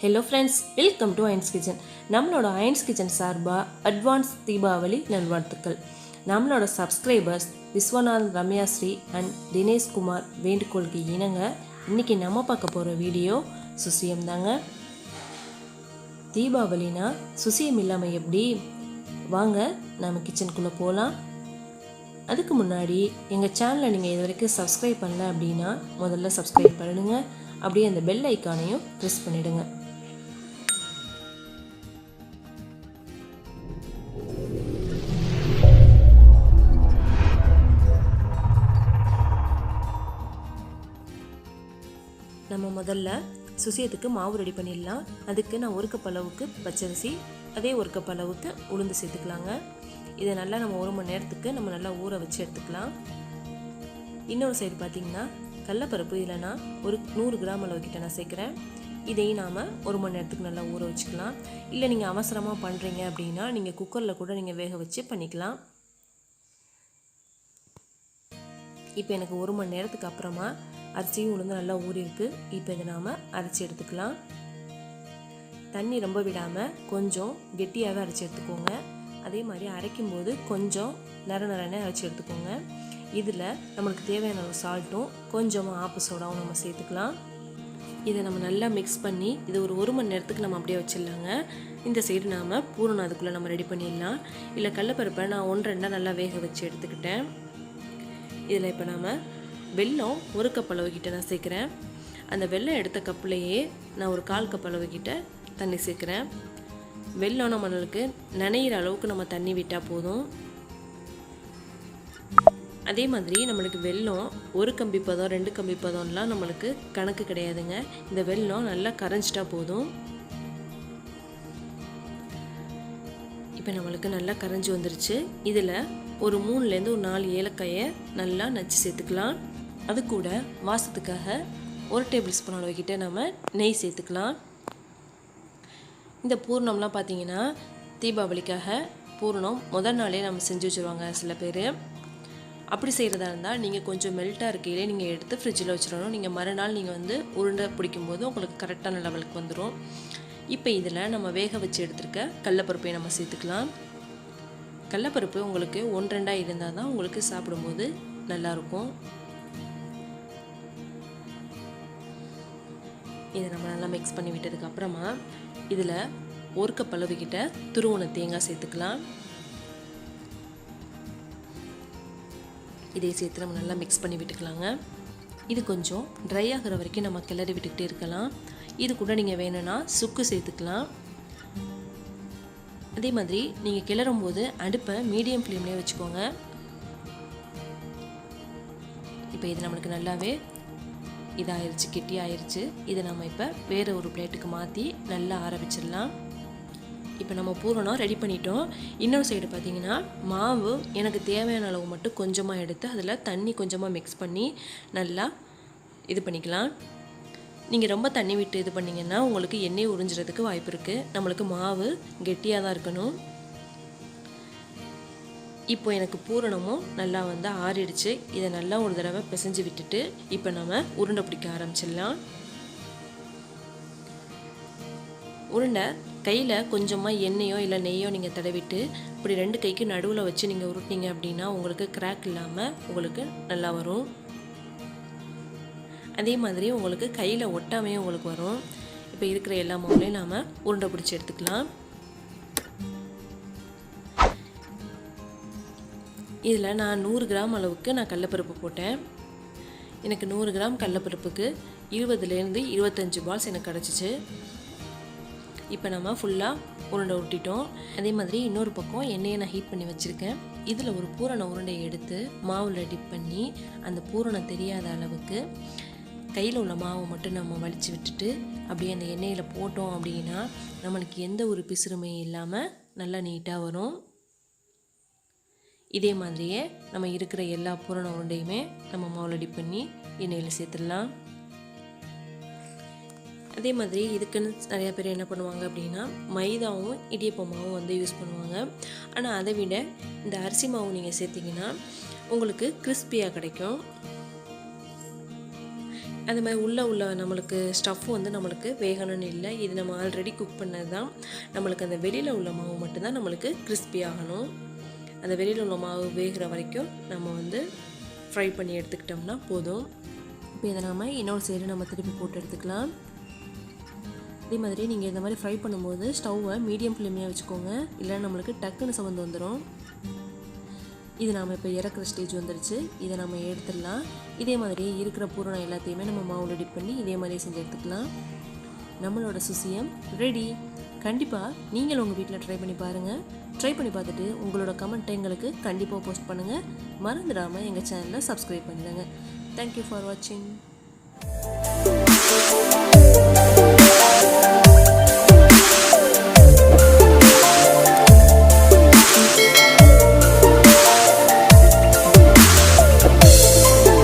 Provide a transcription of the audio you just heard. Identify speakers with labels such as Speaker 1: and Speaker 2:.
Speaker 1: Hello friends, welcome to Ayin's Kitchen. நம்மளோட Ayin's Kitchen சார்பா advance Deepavali நல்வாழ்த்துக்கள். நம்மளோட சப்ஸ்கிரைபர்ஸ் விஸ்வநாத் ரம்யாஸ்ரீ அண்ட் தினேஷ் குமார் வேண்டுகோளுக்கு இணங்க இன்னைக்கு நம்ம பார்க்க போகிற வீடியோ சுசியம் தாங்க. தீபாவளினா சுசியம் இல்லாமல் எப்படி? வாங்க நம்ம கிச்சனுக்குள்ளே போகலாம். அதுக்கு முன்னாடி எங்கள் சேனலை நீங்கள் இது வரைக்கும் சப்ஸ்கிரைப் பண்ணல அப்படின்னா முதல்ல சப்ஸ்கிரைப் பண்ணுங்க. அப்படியே அந்த பெல் ஐக்கானையும் ப்ரெஸ் பண்ணிவிடுங்க. நம்ம முதல்ல சுசியத்துக்கு மாவு ரெடி பண்ணிடலாம். அதுக்கு நான் 1 கப் அளவுக்கு பச்சரிசி, அதே 1 கப் அளவுக்கு உளுந்து சேர்த்துக்கலாங்க. இதை நல்லா நம்ம 1 மணி நேரத்துக்கு நம்ம நல்லா ஊற வச்சு எடுத்துக்கலாம். இன்னொரு சைடு பார்த்திங்கன்னா கடலைப்பருப்பு இதில் நான் ஒரு 100 கிராம் அளவுக்கிட்ட நான் சேர்க்குறேன். இதையும் நாம் 1 மணி நேரத்துக்கு நல்லா ஊற வச்சுக்கலாம். இல்லை நீங்கள் அவசரமாக பண்ணுறீங்க அப்படின்னா நீங்கள் குக்கரில் கூட நீங்கள் வேக வச்சு பண்ணிக்கலாம். இப்போ எனக்கு 1 மணி நேரத்துக்கு அப்புறமா அரிசியும் உளுந்து நல்லா ஊறிருக்கு. இப்போ இதை நாம் அரைச்சி எடுத்துக்கலாம். தண்ணி ரொம்ப விடாமல் கொஞ்சம் கெட்டியாகவே அரைச்சி எடுத்துக்கோங்க. அதே மாதிரி அரைக்கும்போது கொஞ்சம் நரநரன்னு அரைச்சி எடுத்துக்கோங்க. இதில் நம்மளுக்கு தேவையான அளவு சால்ட்டும் கொஞ்சமாக ஆப்பு சோடாவும் நம்ம சேர்த்துக்கலாம். இதை நம்ம நல்லா மிக்ஸ் பண்ணி இது ஒரு 1 மணி நேரத்துக்கு நம்ம அப்படியே வச்சிடலாங்க. இந்த சைடு நாம் பூரணம் அதுக்குள்ளே நம்ம ரெடி பண்ணிடலாம். இல்லை கடலைப்பருப்பை நான் 1-2 நல்லா வேக வச்சு எடுத்துக்கிட்டேன். இதில் இப்போ நாம் வெல்லம் 1 கப் அளவுக்கிட்ட நான் சேர்க்குறேன். அந்த வெல்லம் எடுத்த கப்லேயே நான் ஒரு 1/4 கப் அளவுக்கிட்ட தண்ணி சேர்க்குறேன். வெல்லம் நம்மளுக்கு நனையிற அளவுக்கு நம்ம தண்ணி விட்டால் போதும். அதே மாதிரி நம்மளுக்கு வெல்லம் 1 கம்பி பதம் 2 கம்பி பதம்லாம் நம்மளுக்கு கணக்கு கிடையாதுங்க. இந்த வெல்லம் நல்லா கரைஞ்சிட்டா போதும். இப்போ நம்மளுக்கு நல்லா கரைஞ்சி வந்துருச்சு. இதில் ஒரு 3லேருந்து ஒரு 4 ஏலக்காயை நல்லா நச்சு சேர்த்துக்கலாம். அது கூட வாசத்துக்காக 1 டேபிள் ஸ்பூன் அளவுக்கிட்ட நம்ம நெய் சேர்த்துக்கலாம். இந்த பூரணம்லாம் பார்த்திங்கன்னா தீபாவளிக்காக பூரணம் முதல் நாளே நம்ம செஞ்சு வச்சுருவாங்க சில பேர். அப்படி செய்கிறதா இருந்தால் நீங்கள் கொஞ்சம் மெல்ட்டாக இருக்கையிலே நீங்கள் எடுத்து ஃப்ரிட்ஜில் வச்சிடணும். நீங்கள் மறுநாள் நீங்கள் உருண்டை பிடிக்கும்போது உங்களுக்கு கரெக்டான லெவலுக்கு வந்துடும். இப்போ இதில் நம்ம வேக வச்சு எடுத்துருக்க கடலைப்பருப்பை நம்ம சேர்த்துக்கலாம். கடலைப்பருப்பு உங்களுக்கு 1-2 இருந்தால் தான் உங்களுக்கு சாப்பிடும்போது நல்லாயிருக்கும். இதை நம்ம நல்லா மிக்ஸ் பண்ணி விட்டதுக்கப்புறமா இதில் 1 கப் அளவுக்கிட்ட துருவன தேங்காய் சேர்த்துக்கலாம். இதை சேர்த்து நம்ம நல்லா மிக்ஸ் பண்ணி விட்டுக்கலாங்க. இது கொஞ்சம் ட்ரை ஆகிற வரைக்கும் நம்ம கிளறி விட்டுக்கிட்டே இருக்கலாம். இது கூட நீங்கள் வேணும்னா சுக்கு சேர்த்துக்கலாம். அதே மாதிரி நீங்கள் கிளறும் போது அடுப்பை மீடியம் ஃப்ளேம்லேயே வச்சுக்கோங்க. இப்போ இது நம்மளுக்கு நல்லாவே இதாகிருச்சு, கெட்டி ஆயிடுச்சு. இதை நம்ம இப்போ வேறு ஒரு பிளேட்டுக்கு மாற்றி நல்லா ஆற வச்சிடலாம். இப்போ நம்ம பூரணம் ரெடி பண்ணிட்டோம். இன்னொரு சைடு பார்த்திங்கன்னா மாவு எனக்கு தேவையான அளவு மட்டும் கொஞ்சமாக எடுத்து அதில் தண்ணி கொஞ்சமாக மிக்ஸ் பண்ணி நல்லா இது பண்ணிக்கலாம். நீங்கள் ரொம்ப தண்ணி விட்டு இது பண்ணிங்கன்னா உங்களுக்கு எண்ணெய் உறிஞ்சிறதுக்கு வாய்ப்பு இருக்குது. நம்மளுக்கு மாவு கெட்டியாக தான் இருக்கணும். இப்போ எனக்கு பூரணமும் நல்லா ஆறிடுச்சு. இதை நல்லா ஒரு தடவை பிசைஞ்சு விட்டுட்டு இப்போ நம்ம உருண்டை பிடிக்க ஆரம்பிச்சிடலாம். உருண்டை கையில் கொஞ்சமாக எண்ணெயோ இல்லை நெய்யோ நீங்கள் தடவிட்டு இப்படி 2 கைக்கு நடுவில் வச்சு நீங்கள் உருட்டிங்க அப்படின்னா உங்களுக்கு கிராக் இல்லாமல் உங்களுக்கு நல்லா வரும். அதே மாதிரி உங்களுக்கு கையில் ஒட்டாமையும் உங்களுக்கு வரும். இப்போ இருக்கிற எல்லா மாவுலையும் நாம் உருண்டை பிடிச்சி எடுத்துக்கலாம். இதில் நான் 100 கிராம் அளவுக்கு நான் கடலைப்பருப்பு போட்டேன். எனக்கு 100 கிராம் கடலைப்பருப்புக்கு 20லேருந்து 25 பால்ஸ் எனக்கு கிடச்சிச்சு. இப்போ நம்ம ஃபுல்லாக உருண்டை உருட்டிட்டோம். அதே மாதிரி இன்னொரு பக்கம் எண்ணெயை நான் ஹீட் பண்ணி வச்சுருக்கேன். இதில் ஒரு பூரண உருண்டையை எடுத்து மாவில் டிப் பண்ணி அந்த பூரணம் தெரியாத அளவுக்கு கையில் உள்ள மாவை மட்டும் நம்ம வலிச்சு விட்டுட்டு அப்படியே அந்த எண்ணெயில் போட்டோம் அப்படின்னா நம்மளுக்கு எந்த ஒரு பிசுறுமையும் இல்லாமல் நல்லா நீட்டாக வரும். இதே மாதிரியே நம்ம இருக்கிற எல்லா பூரண உருண்டையுமே நம்ம மாவில் டிப் பண்ணி எண்ணெயில் சேர்த்துடலாம். அதே மாதிரி இதுக்குன்னு நிறையா பேர் என்ன பண்ணுவாங்க அப்படின்னா மைதாவும் இடியப்ப மாவும் யூஸ் பண்ணுவாங்க. ஆனால் அதை விட இந்த அரிசி மாவு நீங்கள் சேர்த்திங்கன்னா உங்களுக்கு கிறிஸ்பியாக கிடைக்கும். அது மாதிரி உள்ள நம்மளுக்கு ஸ்டஃப் வந்து நம்மளுக்கு வேகணும்னு இல்லை. இது நம்ம ஆல்ரெடி குக் பண்ணது தான். நம்மளுக்கு அந்த வெளியில் உள்ள மாவு மட்டும்தான் நம்மளுக்கு கிறிஸ்பி ஆகணும். அந்த வெளியில் உள்ள மாவு வேகிற வரைக்கும் நம்ம வந்து ஃப்ரை பண்ணி எடுத்துக்கிட்டோம்னா போதும். இப்போ இதை நம்ம இன்னொரு சைடு நம்ம திருப்பி போட்டு எடுத்துக்கலாம். அதே மாதிரி நீங்கள் இந்த மாதிரி ஃப்ரை பண்ணும்போது ஸ்டவ்வை மீடியம் ஃப்ளேம்லேயே வச்சுக்கோங்க, இல்லைன்னா நம்மளுக்கு டக்குன்னு சவந்து வந்துடும். இது நாம் இப்போ இறக்குற ஸ்டேஜ் வந்துடுச்சு. இதை நம்ம எடுத்துடலாம். இதே மாதிரி இருக்கிற பூரணம் எல்லாத்தையுமே நம்ம மாவில் டிப் பண்ணி இதே மாதிரி செஞ்சு எடுத்துக்கலாம். நம்மளோட சுசியம் ரெடி. கண்டிப்பாக நீங்களும் உங்கள் வீட்டில் ட்ரை பண்ணி பாருங்கள். ட்ரை பண்ணி பார்த்துட்டு உங்களோட கமெண்ட்டை எங்களுக்கு கண்டிப்பாக போஸ்ட் பண்ணுங்கள். மறந்துடாமல் எங்கள் சேனலை சப்ஸ்கிரைப் பண்ணிடுங்க. தேங்க்யூ ஃபார் வாட்சிங்.